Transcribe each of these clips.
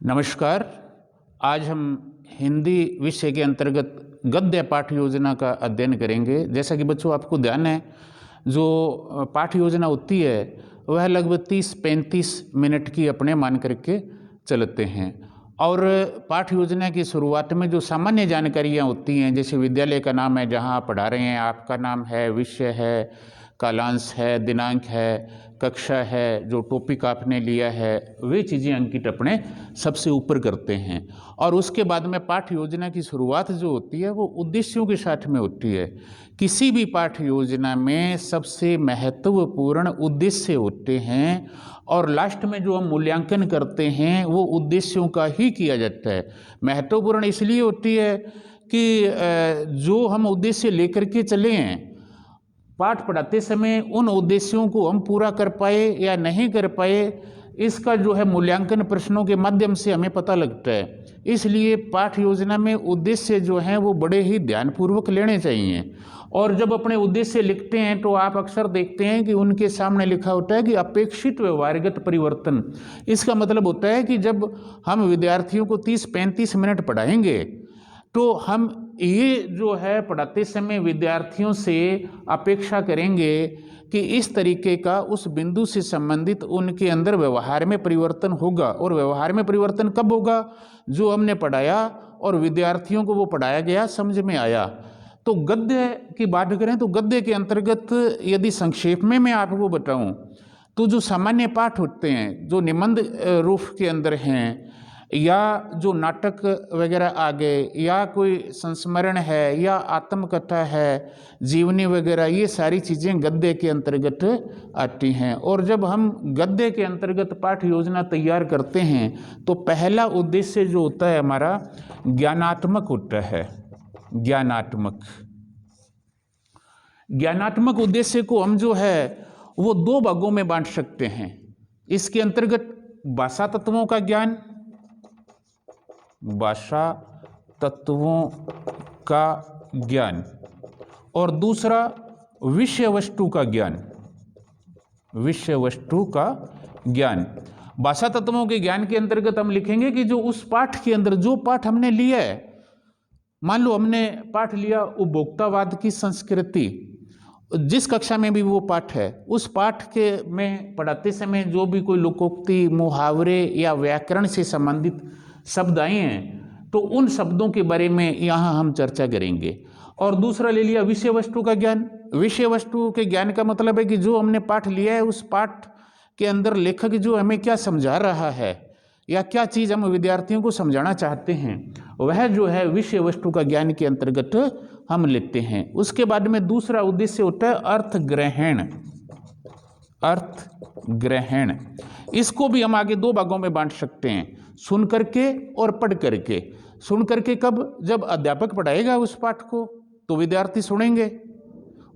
नमस्कार। आज हम हिंदी विषय के अंतर्गत गद्य पाठ योजना का अध्ययन करेंगे। जैसा कि बच्चों आपको ध्यान है, जो पाठ योजना होती है वह लगभग 30-35 मिनट की अपने मान करके चलते हैं। और पाठ योजना की शुरुआत में जो सामान्य जानकारियाँ होती हैं, जैसे विद्यालय का नाम है जहाँ आप पढ़ा रहे हैं, आपका नाम है, विषय है, कालांश है, दिनांक है, कक्षा है, जो टॉपिक आपने लिया है, वे चीज़ें अंकित अपने सबसे ऊपर करते हैं। और उसके बाद में पाठ योजना की शुरुआत जो होती है वो उद्देश्यों के साथ में होती है। किसी भी पाठ योजना में सबसे महत्वपूर्ण उद्देश्य होते हैं और लास्ट में जो हम मूल्यांकन करते हैं वो उद्देश्यों का ही किया जाता है। महत्वपूर्ण इसलिए होती है कि जो हम उद्देश्य लेकर के चले हैं, पाठ पढ़ाते समय उन उद्देश्यों को हम पूरा कर पाए या नहीं कर पाए, इसका जो है मूल्यांकन प्रश्नों के माध्यम से हमें पता लगता है। इसलिए पाठ योजना में उद्देश्य जो हैं वो बड़े ही ध्यानपूर्वक लेने चाहिए। और जब अपने उद्देश्य लिखते हैं तो आप अक्सर देखते हैं कि उनके सामने लिखा होता है कि अपेक्षित व्यवहारगत परिवर्तन। इसका मतलब होता है कि जब हम विद्यार्थियों को 30-35 मिनट पढ़ाएंगे तो हम ये जो है पढ़ाते समय विद्यार्थियों से अपेक्षा करेंगे कि इस तरीके का उस बिंदु से संबंधित उनके अंदर व्यवहार में परिवर्तन होगा। और व्यवहार में परिवर्तन कब होगा? जो हमने पढ़ाया और विद्यार्थियों को वो पढ़ाया गया समझ में आया। तो गद्य की बात करें तो गद्य के अंतर्गत यदि संक्षेप में मैं आपको बताऊं तो जो सामान्य पाठ होते हैं, जो निबंध रूप के अंदर हैं, या जो नाटक वगैरह आ गए, या कोई संस्मरण है, या आत्मकथा है, जीवनी वगैरह, ये सारी चीज़ें गद्य के अंतर्गत आती हैं। और जब हम गद्य के अंतर्गत पाठ योजना तैयार करते हैं तो पहला उद्देश्य जो होता है हमारा ज्ञानात्मक होता है। ज्ञानात्मक उद्देश्य को हम जो है वो दो भागों में बांट सकते हैं। इसके अंतर्गत भाषा तत्वों का ज्ञान, भाषा तत्वों का ज्ञान, और दूसरा विषय वस्तु का ज्ञान। विषय वस्तु का ज्ञान, भाषा तत्वों के ज्ञान के अंतर्गत हम लिखेंगे कि जो उस पाठ के अंदर जो पाठ हमने लिया है, मान लो हमने पाठ लिया उपभोक्तावाद की संस्कृति, जिस कक्षा में भी वो पाठ है, उस पाठ के में पढ़ाते समय जो भी कोई लोकोक्ति, मुहावरे या व्याकरण से संबंधित शब्द आए हैं तो उन शब्दों के बारे में यहाँ हम चर्चा करेंगे। और दूसरा ले लिया विषय वस्तु का ज्ञान। विषय वस्तु के ज्ञान का मतलब है कि जो हमने पाठ लिया है उस पाठ के अंदर लेखक जो हमें क्या समझा रहा है या क्या चीज़ हम विद्यार्थियों को समझाना चाहते हैं, वह जो है विषय वस्तु का ज्ञान के अंतर्गत हम लेते हैं। उसके बाद में दूसरा उद्देश्य होता है अर्थ ग्रहण। अर्थ ग्रहण, इसको भी हम आगे दो भागों में बांट सकते हैं, सुन करके और पढ़ करके। सुन करके कब? जब अध्यापक पढ़ाएगा उस पाठ को तो विद्यार्थी सुनेंगे,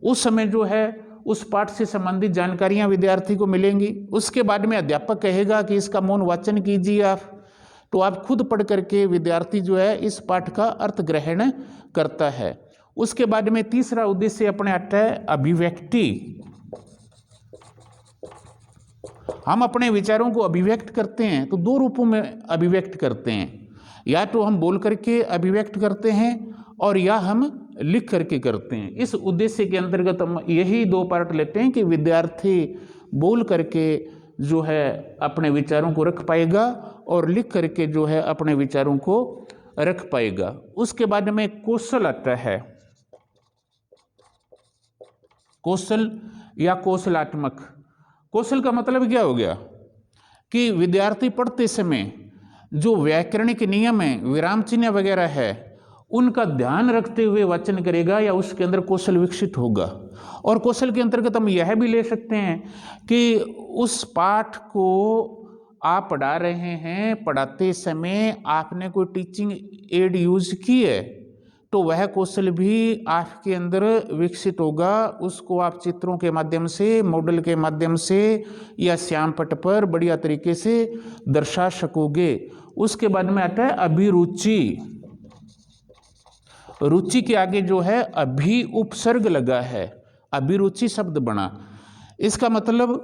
उस समय जो है उस पाठ से संबंधित जानकारियां विद्यार्थी को मिलेंगी। उसके बाद में अध्यापक कहेगा कि इसका मौन वाचन कीजिए आप, तो आप खुद पढ़ करके विद्यार्थी जो है इस पाठ का अर्थ ग्रहण करता है। उसके बाद में तीसरा उद्देश्य अपने आता है अभिव्यक्ति। हम अपने विचारों को अभिव्यक्त करते हैं तो दो रूपों में अभिव्यक्त करते हैं, या तो हम बोल करके अभिव्यक्त करते हैं और या हम लिख करके करते हैं। इस उद्देश्य के अंतर्गत हम यही दो पार्ट लेते हैं कि विद्यार्थी बोल करके जो है अपने विचारों को रख पाएगा और लिख करके जो है अपने विचारों को रख पाएगा। उसके बाद में कौशल आता है। कौशल या कौशलात्मक। कौशल का मतलब क्या हो गया कि विद्यार्थी पढ़ते समय जो व्याकरणिक नियम है, विराम चिन्ह वगैरह है, उनका ध्यान रखते हुए वाचन करेगा या उसके अंदर कौशल विकसित होगा। और कौशल के अंतर्गत हम यह भी ले सकते हैं कि उस पाठ को आप पढ़ा रहे हैं, पढ़ाते समय आपने कोई टीचिंग एड यूज की है तो वह कौशल भी आपके अंदर विकसित होगा। उसको आप चित्रों के माध्यम से, मॉडल के माध्यम से या श्यामपट्ट पर बढ़िया तरीके से दर्शा सकोगे। उसके बाद में आता है अभिरुचि। रुचि के आगे जो है अभी उपसर्ग लगा है, अभिरुचि शब्द बना। इसका मतलब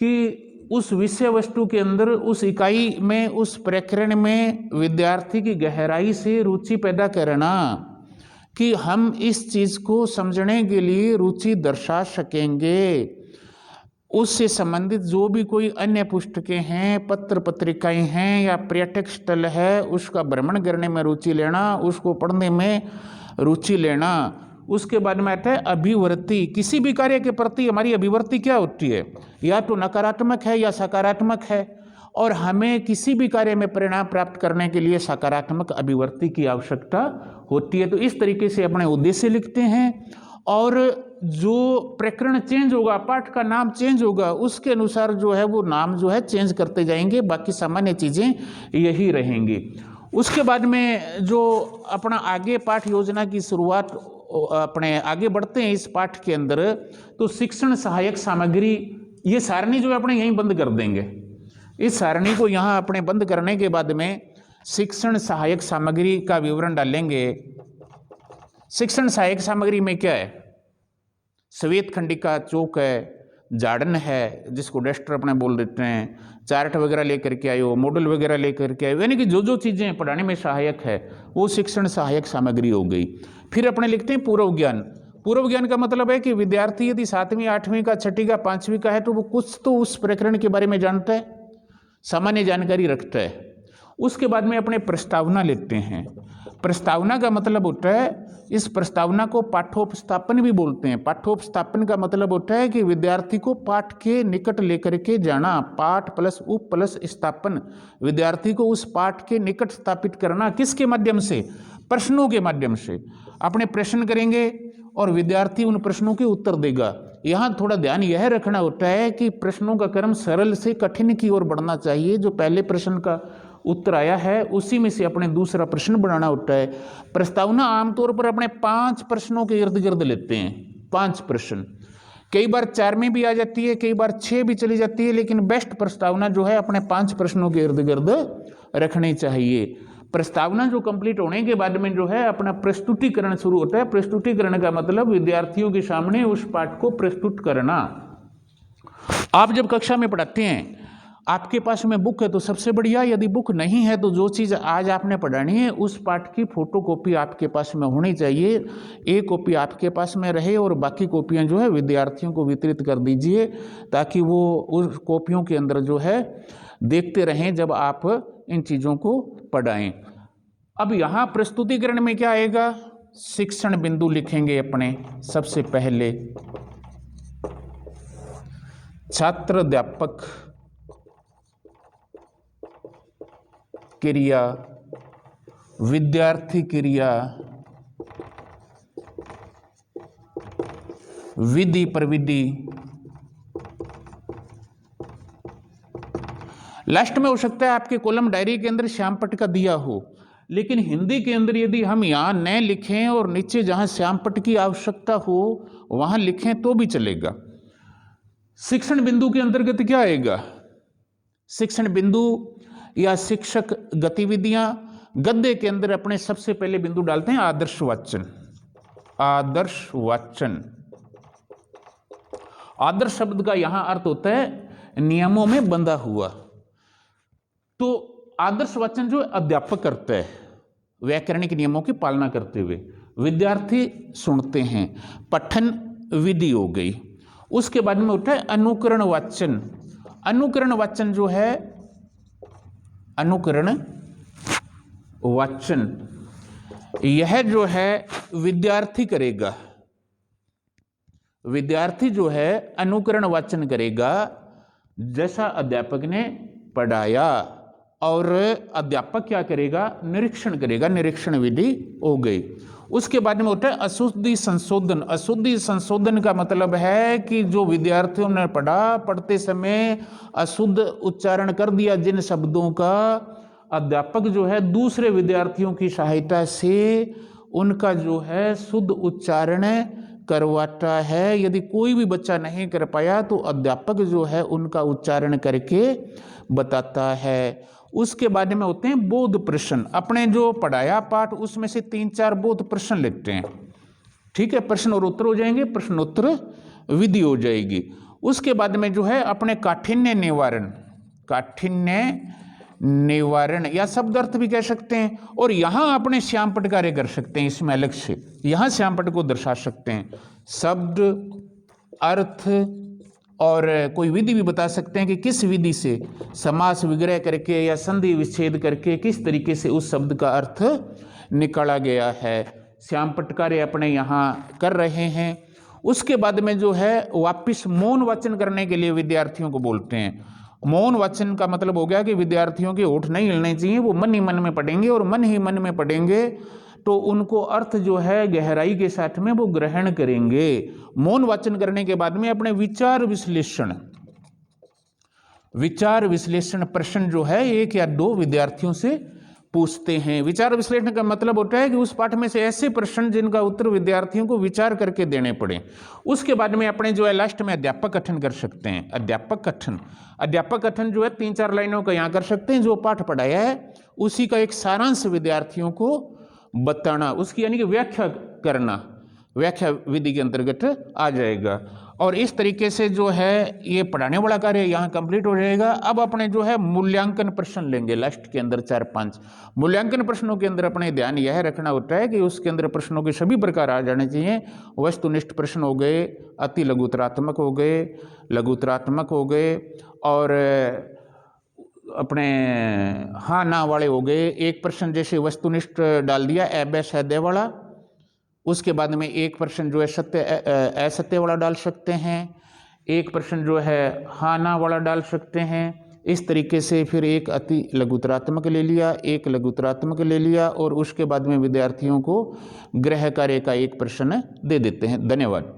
कि उस विषय वस्तु के अंदर, उस इकाई में, उस प्रकरण में विद्यार्थी की गहराई से रुचि पैदा करना कि हम इस चीज को समझने के लिए रुचि दर्शा सकेंगे। उससे संबंधित जो भी कोई अन्य पुस्तकें हैं, पत्र पत्रिकाएं हैं या पर्यटक स्थल है, उसका भ्रमण करने में रुचि लेना, उसको पढ़ने में रुचि लेना। उसके बाद में आता है अभिवृत्ति। किसी भी कार्य के प्रति हमारी अभिवृत्ति क्या होती है, या तो नकारात्मक है या सकारात्मक है, और हमें किसी भी कार्य में परिणाम प्राप्त करने के लिए सकारात्मक अभिवृत्ति की आवश्यकता होती है। तो इस तरीके से अपने उद्देश्य लिखते हैं, और जो प्रकरण चेंज होगा, पाठ का नाम चेंज होगा, उसके अनुसार जो है वो नाम जो है चेंज करते जाएंगे, बाकी सामान्य चीजें यही रहेंगी। उसके बाद में जो अपना आगे पाठ योजना की शुरुआत, अपने आगे बढ़ते हैं इस पाठ के अंदर, तो शिक्षण सहायक सामग्री, ये सारणी जो है अपने यहीं बंद कर देंगे। इस सारणी को यहाँ अपने बंद करने के बाद में शिक्षण सहायक सामग्री का विवरण डालेंगे। शिक्षण सहायक सामग्री में क्या है, श्वेत खंडिका, चौक है, जाड़न है जिसको डस्टर अपने बोल देते हैं, चार्ट वगैरह लेकर के आयो, मॉडल वगैरह लेकर के आयो, यानी कि जो जो चीज़ें पढ़ाने में सहायक है वो शिक्षण सहायक सामग्री हो गई। फिर अपने लिखते हैं पूर्व ज्ञान। पूर्व ज्ञान का मतलब है कि विद्यार्थी यदि 7वीं 8वीं का, 6ठी का, 5वीं का है तो वो कुछ तो उस प्रकरण के बारे में जानता है, सामान्य जानकारी रखता है। उसके बाद में अपने प्रस्तावना लेते हैं। प्रस्तावना का मतलब होता है, इस प्रस्तावना को पाठोपस्थापन भी बोलते हैं। पाठोपस्थापन का मतलब होता है कि विद्यार्थी को पाठ के निकट लेकर के जाना, पाठ प्लस उप प्लस स्थापन, विद्यार्थी को उस पाठ के निकट स्थापित करना। किसके माध्यम से? प्रश्नों के माध्यम से। अपने प्रश्न करेंगे और विद्यार्थी उन प्रश्नों के उत्तर देगा। यहाँ थोड़ा ध्यान यह रखना होता है कि प्रश्नों का क्रम सरल से कठिन की ओर बढ़ना चाहिए। जो पहले प्रश्न का उत्तर आया है उसी में से अपने दूसरा प्रश्न बनाना होता है। प्रस्तावना आमतौर पर अपने 5 प्रश्नों के इर्द गिर्द लेते हैं। 5 प्रश्न, कई बार 4 में भी आ जाती है, कई बार 6 भी चली जाती है, लेकिन बेस्ट प्रस्तावना जो है अपने 5 प्रश्नों के इर्द गिर्द रखनी चाहिए। प्रस्तावना जो कंप्लीट होने के बाद में जो है अपना प्रस्तुतिकरण शुरू होता है। प्रस्तुतिकरण का मतलब विद्यार्थियों के सामने उस पाठ को प्रस्तुत करना। आप जब कक्षा में पढ़ाते हैं, आपके पास में बुक है तो सबसे बढ़िया, यदि बुक नहीं है तो जो चीज़ आज आपने पढ़ानी है उस पाठ की फोटोकॉपी आपके पास में होनी चाहिए। एक कॉपी आपके पास में रहे और बाकी कॉपियां जो है विद्यार्थियों को वितरित कर दीजिए, ताकि वो उस कॉपियों के अंदर जो है देखते रहें जब आप इन चीज़ों को पढ़ाएं। अब यहाँ प्रस्तुतिकरण में क्या आएगा, शिक्षण बिंदु लिखेंगे अपने। सबसे पहले छात्र अध्यापक क्रिया, विद्यार्थी क्रिया, विधि प्रविधि। लास्ट में हो सकता है आपके कॉलम डायरी के अंदर श्यामपट्ट का दिया हो, लेकिन हिंदी के अंदर यदि हम यहाँ न लिखें और नीचे जहाँ श्यामपट्ट की आवश्यकता हो वहाँ लिखें तो भी चलेगा। शिक्षण बिंदु के अंतर्गत क्या आएगा, शिक्षण बिंदु या शिक्षक गतिविधियां। गद्य के अंदर अपने सबसे पहले बिंदु डालते हैं आदर्श वाचन। आदर्श वाचन, आदर्श शब्द का यहां अर्थ होता है नियमों में बंधा हुआ। तो आदर्श वाचन जो अध्यापक करता है व्याकरणिक नियमों की पालना करते हुए, विद्यार्थी सुनते हैं, पठन विधि हो गई। उसके बाद में होता है अनुकरण वाचन। अनुकरण वाचन जो है, अनुकरण वाचन यह जो है विद्यार्थी करेगा। विद्यार्थी जो है अनुकरण वाचन करेगा जैसा अध्यापक ने पढ़ाया, और अध्यापक क्या करेगा, निरीक्षण करेगा। निरीक्षण विधि हो गई। उसके बाद में होता है अशुद्धि संशोधन। अशुद्धि संशोधन का मतलब है कि जो विद्यार्थियों ने पढ़ा, पढ़ते समय अशुद्ध उच्चारण कर दिया जिन शब्दों का, अध्यापक जो है दूसरे विद्यार्थियों की सहायता से उनका जो है शुद्ध उच्चारण करवाता है। यदि कोई भी बच्चा नहीं कर पाया तो अध्यापक जो है उनका उच्चारण करके बताता है। उसके बाद में होते हैं बोध प्रश्न। अपने जो पढ़ाया पाठ उसमें से 3-4 बोध प्रश्न लेते हैं। ठीक है, प्रश्न और उत्तर हो जाएंगे, प्रश्नोत्तर विधि हो जाएगी। उसके बाद में जो है अपने काठिन्य निवारण या शब्द अर्थ भी कह सकते हैं, और यहाँ अपने श्यामपट कार्य कर सकते हैं। इसमें अलग से यहाँ श्यामपट को दर्शा सकते हैं, शब्द अर्थ, और कोई विधि भी बता सकते हैं कि किस विधि से समास विग्रह करके या संधि विच्छेद करके किस तरीके से उस शब्द का अर्थ निकाला गया है। श्यामपट कार्य अपने यहाँ कर रहे हैं। उसके बाद में जो है वापिस मौन वाचन करने के लिए विद्यार्थियों को बोलते हैं। मौन वाचन का मतलब हो गया कि विद्यार्थियों के होठ नहीं हिलने चाहिए, वो मन ही मन में पढ़ेंगे, और मन ही मन में पढ़ेंगे तो उनको अर्थ जो है गहराई के साथ में वो ग्रहण करेंगे। मौन वाचन करने के बाद में अपने विचार विश्लेषण प्रश्न जो है 1 या 2 विद्यार्थियों से पूछते हैं। विचार विश्लेषण का मतलब होता है कि उस पाठ में से ऐसे प्रश्न जिनका उत्तर विद्यार्थियों को विचार करके देने पड़े। उसके बाद में अपने जो है लास्ट में अध्यापक कथन कर सकते हैं। अध्यापक कथन जो है 3-4 लाइनों का यहाँ कर सकते हैं। जो पाठ पढ़ाया है उसी का एक सारांश विद्यार्थियों को बताना, उसकी यानी कि व्याख्या करना, व्याख्या विधि के अंतर्गत आ जाएगा। और इस तरीके से जो है ये पढ़ाने वाला कार्य यहाँ कंप्लीट हो जाएगा। अब अपने जो है मूल्यांकन प्रश्न लेंगे लास्ट के अंदर 4-5 मूल्यांकन प्रश्नों के अंदर अपने ध्यान यह रखना होता है कि उसके अंदर प्रश्नों के सभी प्रकार आ जाने चाहिए। वस्तुनिष्ठ प्रश्न हो गए, अति लघुतरात्मक हो गए, लघुतरात्मक हो गए, और अपने हाँ ना वाले हो गए। एक प्रश्न जैसे वस्तुनिष्ठ डाल दिया अवैध वाला, उसके बाद में एक प्रश्न जो है सत्य असत्य वाला डाल सकते हैं, एक प्रश्न जो है हाँ ना वाला डाल सकते हैं। इस तरीके से फिर एक अति लघुतरात्मक ले लिया, एक लघुतरात्मक ले लिया, और उसके बाद में विद्यार्थियों को गृह कार्य का एक प्रश्न दे देते हैं। धन्यवाद।